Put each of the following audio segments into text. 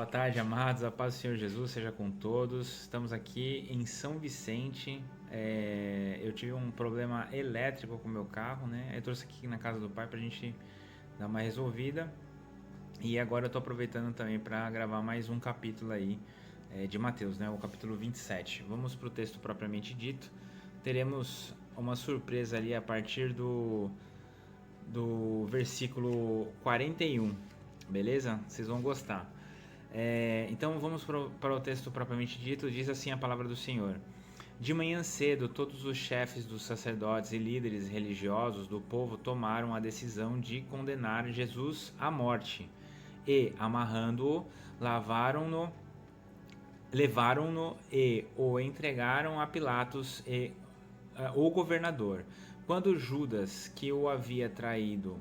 Boa tarde, amados. A paz do Senhor Jesus seja com todos. Estamos aqui em São Vicente. Eu tive um problema elétrico com o meu carro, né? Eu trouxe aqui na casa do pai pra gente dar uma resolvida. E agora eu tô aproveitando também para gravar mais um capítulo aí de Mateus, né? O capítulo 27. Vamos pro texto propriamente dito. Teremos uma surpresa ali a partir do versículo 41, beleza? Vocês vão gostar. Então vamos para o texto propriamente dito. Diz assim a palavra do Senhor: De manhã cedo, todos os chefes dos sacerdotes e líderes religiosos do povo tomaram a decisão de condenar Jesus à morte e, amarrando-o, levaram-no e o entregaram a Pilatos e o governador. Quando Judas, que o havia traído,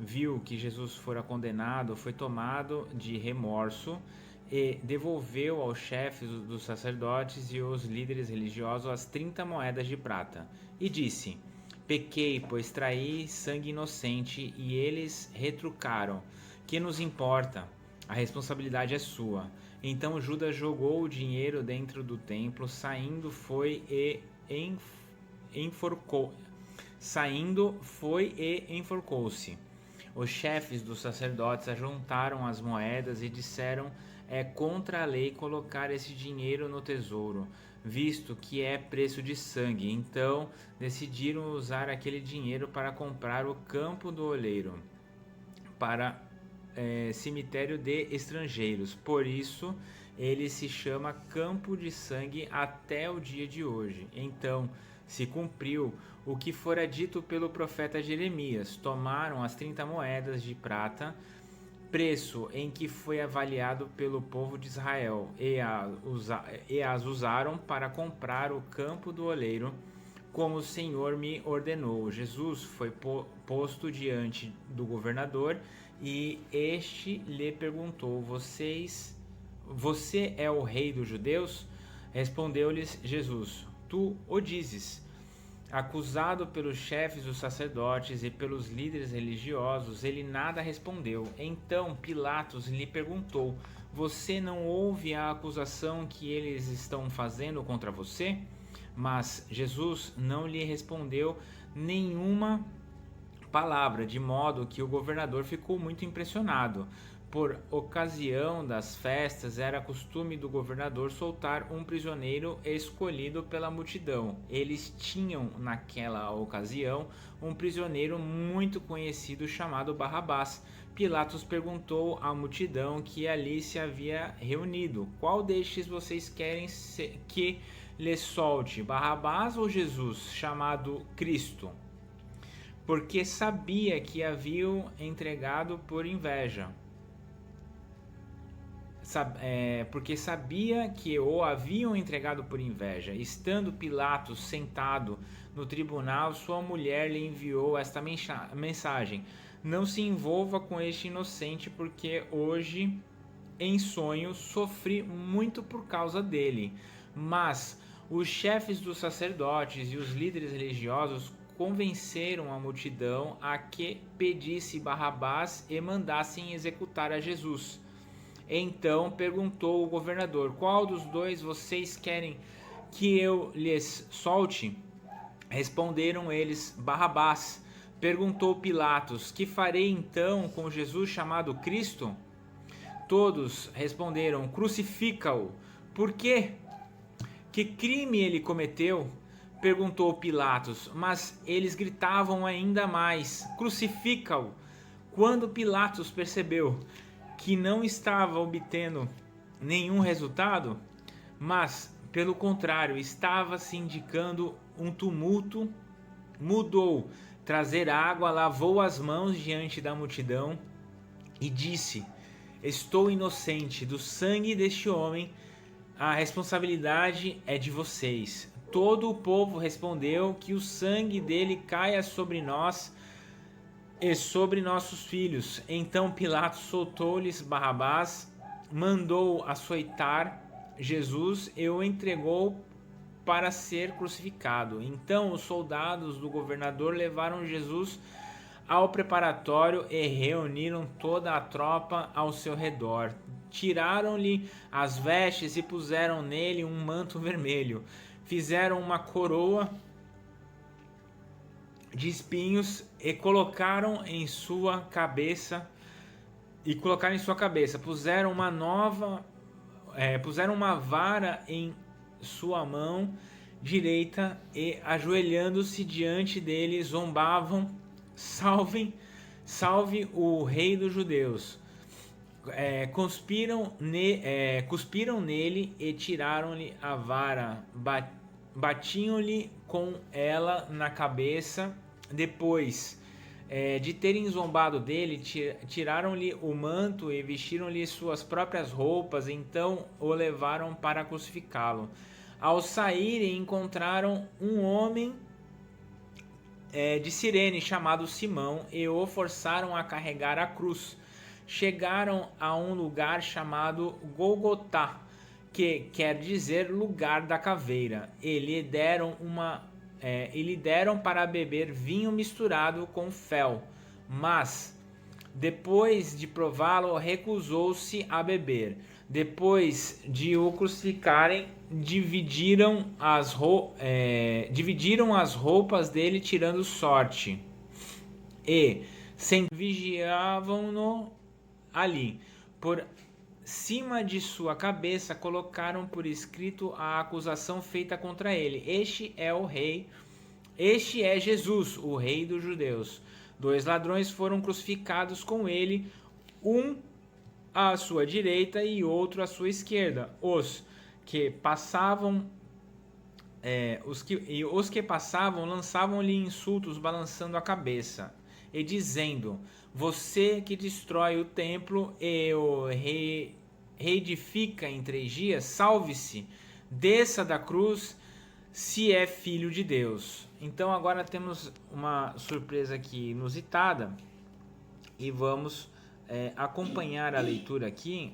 viu que Jesus fora condenado, foi tomado de remorso e devolveu aos chefes dos sacerdotes e os líderes religiosos as 30 moedas de prata. E disse: Pequei, pois traí sangue inocente, e eles retrucaram: Que nos importa? A responsabilidade é sua. Então Judas jogou o dinheiro dentro do templo, saindo foi e enforcou-se. Os chefes dos sacerdotes ajuntaram as moedas e disseram: É contra a lei colocar esse dinheiro no tesouro, visto que é preço de sangue. Então decidiram usar aquele dinheiro para comprar o campo do oleiro, para cemitério de estrangeiros. Por isso ele se chama Campo de Sangue até o dia de hoje. Então se cumpriu o que fora dito pelo profeta Jeremias: tomaram as 30 moedas de prata, preço em que foi avaliado pelo povo de Israel, e as usaram para comprar o campo do oleiro, como o Senhor me ordenou. Jesus foi posto diante do governador, e este lhe perguntou: Você é o rei dos judeus? Respondeu-lhes Jesus: Tu o dizes. Acusado pelos chefes dos sacerdotes e pelos líderes religiosos, ele nada respondeu. Então Pilatos lhe perguntou: Você não ouve a acusação que eles estão fazendo contra você? Mas Jesus não lhe respondeu nenhuma palavra, de modo que o governador ficou muito impressionado. Por ocasião das festas, era costume do governador soltar um prisioneiro escolhido pela multidão. Eles tinham, naquela ocasião, um prisioneiro muito conhecido chamado Barrabás. Pilatos perguntou à multidão que ali se havia reunido: Qual destes vocês querem que lhe solte, Barrabás ou Jesus, chamado Cristo? Porque sabia que haviam entregado por inveja. Porque sabia que o haviam entregado por inveja. Estando Pilatos sentado no tribunal, sua mulher lhe enviou esta mensagem: Não se envolva com este inocente, porque hoje, em sonho, sofri muito por causa dele. Mas os chefes dos sacerdotes e os líderes religiosos convenceram a multidão a que pedisse Barrabás e mandassem executar a Jesus. Então perguntou o governador: Qual dos dois vocês querem que eu lhes solte? Responderam eles: Barrabás. Perguntou Pilatos: Que farei então com Jesus chamado Cristo? Todos responderam: Crucifica-o. Por quê? Que crime ele cometeu? Perguntou Pilatos, mas eles gritavam ainda mais: Crucifica-o! Quando Pilatos percebeu que não estava obtendo nenhum resultado, mas, pelo contrário, estava se indicando um tumulto, mudou trazer água, lavou as mãos diante da multidão e disse: Estou inocente do sangue deste homem, a responsabilidade é de vocês. Todo o povo respondeu: Que o sangue dele caia sobre nós e sobre nossos filhos. Então Pilatos soltou-lhes Barrabás, mandou açoitar Jesus e o entregou para ser crucificado. Então os soldados do governador levaram Jesus ao preparatório e reuniram toda a tropa ao seu redor. tiraram-lhe as vestes e puseram nele um manto vermelho. Fizeram uma coroa de espinhos e colocaram em sua cabeça. Puseram uma vara em sua mão direita e, ajoelhando-se diante dele, zombavam: salve o rei dos judeus. Cuspiram nele e tiraram-lhe a vara, batiam-lhe com ela na cabeça. Depois de terem zombado dele, tiraram-lhe o manto e vestiram-lhe suas próprias roupas. Então o levaram para crucificá-lo. Ao saírem, encontraram um homem de Cirene chamado Simão e o forçaram a carregar a cruz. Chegaram a um lugar chamado Golgotá, que quer dizer lugar da caveira, e lhe deram para beber vinho misturado com fel, mas depois de prová-lo, recusou-se a beber. Depois de o crucificarem, dividiram as roupas dele, tirando sorte, e vigiavam-no ali. Por cima de sua cabeça colocaram por escrito a acusação feita contra ele: este é Jesus, o rei dos judeus. 2 ladrões foram crucificados com ele, um à sua direita e outro à sua esquerda. Os que passavam lançavam-lhe insultos, balançando a cabeça e dizendo: você que destrói o templo e o reedifica em 3 dias, salve-se, desça da cruz, se é filho de Deus. Então agora temos uma surpresa aqui inusitada e vamos acompanhar a leitura aqui.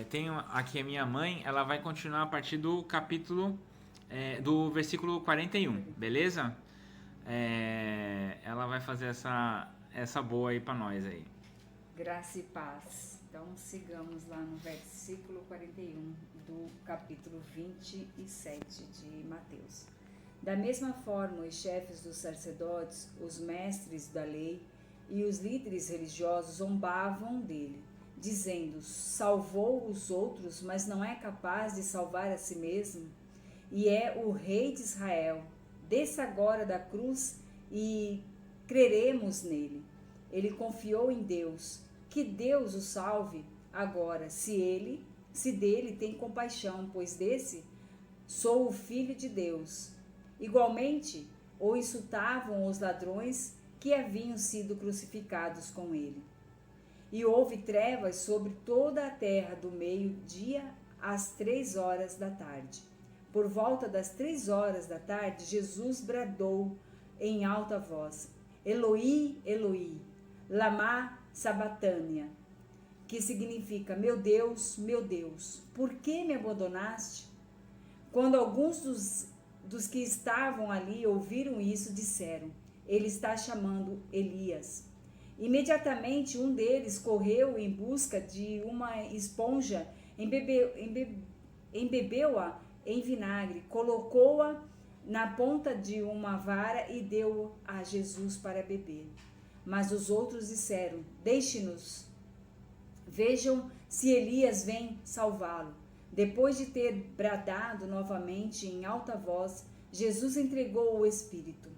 Tenho aqui a minha mãe, ela vai continuar a partir do capítulo do versículo 41, beleza? Ela vai fazer essa boa aí para nós aí. Graça e paz. Então sigamos lá no versículo 41 do capítulo 27 de Mateus. Da mesma forma, os chefes dos sacerdotes, os mestres da lei e os líderes religiosos zombavam dele, dizendo: salvou os outros, mas não é capaz de salvar a si mesmo? E é o rei de Israel. Desça agora da cruz e creremos nele. Ele confiou em Deus. Que Deus o salve agora, se dele tem compaixão, pois desse sou o filho de Deus. Igualmente, o insultavam os ladrões que haviam sido crucificados com ele. E houve trevas sobre toda a terra do meio-dia às 3 horas da tarde. Por volta das 3 horas da tarde, Jesus bradou em alta voz: Eloi, Eloi, lama sabachthani, que significa: meu Deus, por que me abandonaste? Quando alguns dos que estavam ali ouviram isso, disseram: ele está chamando Elias. Imediatamente um deles correu em busca de uma esponja, embebeu-a em vinagre, colocou-a na ponta de uma vara e deu a Jesus para beber. Mas os outros disseram: deixe-nos, vejam se Elias vem salvá-lo. Depois de ter bradado novamente em alta voz, Jesus entregou o Espírito.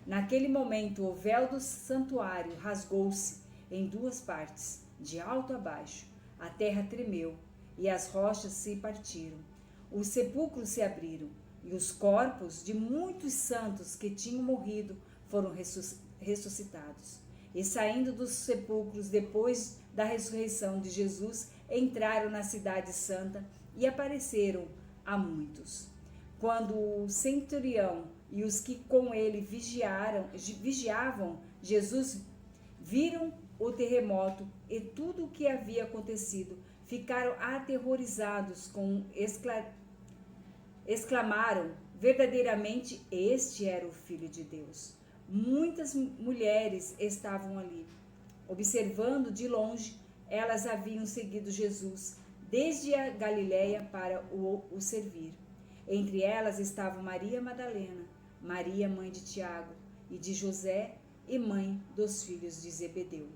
Naquele momento, o véu do santuário rasgou-se em 2 partes, de alto a baixo. A terra tremeu e as rochas se partiram. Os sepulcros se abriram e os corpos de muitos santos que tinham morrido foram ressuscitados. E saindo dos sepulcros depois da ressurreição de Jesus, entraram na cidade santa e apareceram a muitos. Quando o centurião e os que com ele vigiavam Jesus viram o terremoto e tudo o que havia acontecido, ficaram aterrorizados, exclamaram: verdadeiramente este era o Filho de Deus. Muitas mulheres estavam ali, Observando de longe, elas haviam seguido Jesus desde a Galiléia para o servir. Entre elas estavam Maria Madalena, Maria, mãe de Tiago e de José, e mãe dos filhos de Zebedeu.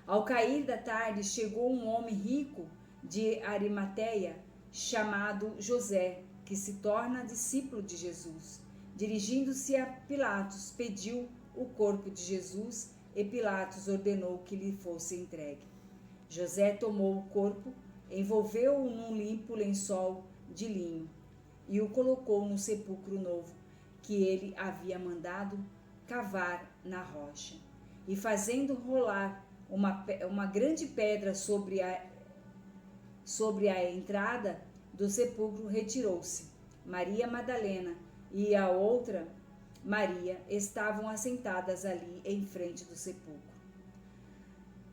Ao cair da tarde, chegou um homem rico de Arimateia, chamado José, que se torna discípulo de Jesus. Dirigindo-se a Pilatos, pediu o corpo de Jesus e Pilatos ordenou que lhe fosse entregue. José tomou o corpo, envolveu-o num limpo lençol de linho e o colocou no sepulcro novo que ele havia mandado cavar na rocha. E fazendo rolar uma grande pedra sobre a entrada do sepulcro, retirou-se. Maria Madalena e a outra Maria estavam assentadas ali em frente do sepulcro.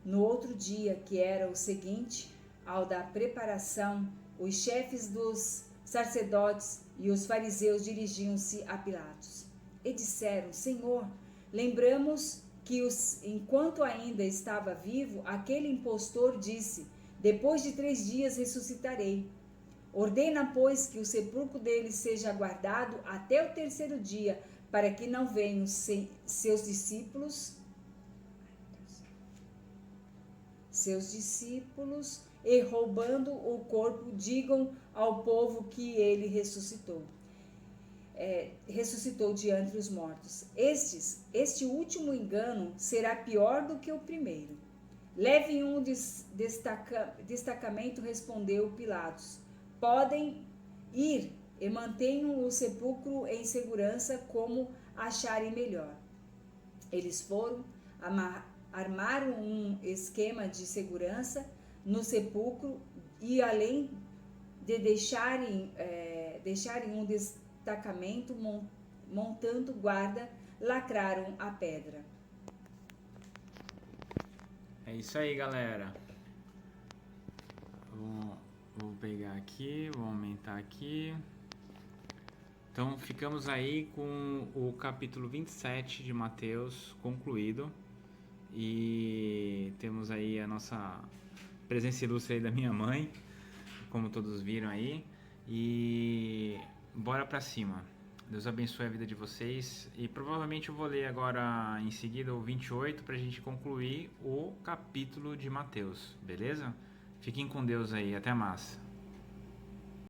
No outro dia, que era o seguinte ao da preparação, os chefes dos sacerdotes e os fariseus dirigiam-se a Pilatos e disseram: Senhor, lembramos que enquanto ainda estava vivo, aquele impostor disse: depois de 3 dias ressuscitarei. Ordena, pois, que o sepulcro dele seja guardado até o 3º dia, para que não venham seus discípulos e, roubando o corpo, digam ao povo que ele ressuscitou de entre os mortos. Este último engano será pior do que o primeiro. Levem um destacamento, respondeu Pilatos. Podem ir e mantenham o sepulcro em segurança como acharem melhor. Eles foram, armaram um esquema de segurança no sepulcro e, além de deixarem um destacamento montando guarda, lacraram a pedra. É isso aí, galera. Vou pegar aqui, vou aumentar aqui. Então ficamos aí com o capítulo 27 de Mateus concluído. E temos aí a nossa presença ilustre aí da minha mãe, como todos viram aí. E bora pra cima. Deus abençoe a vida de vocês. E provavelmente eu vou ler agora em seguida o 28 pra gente concluir o capítulo de Mateus, beleza? Fiquem com Deus aí, até mais.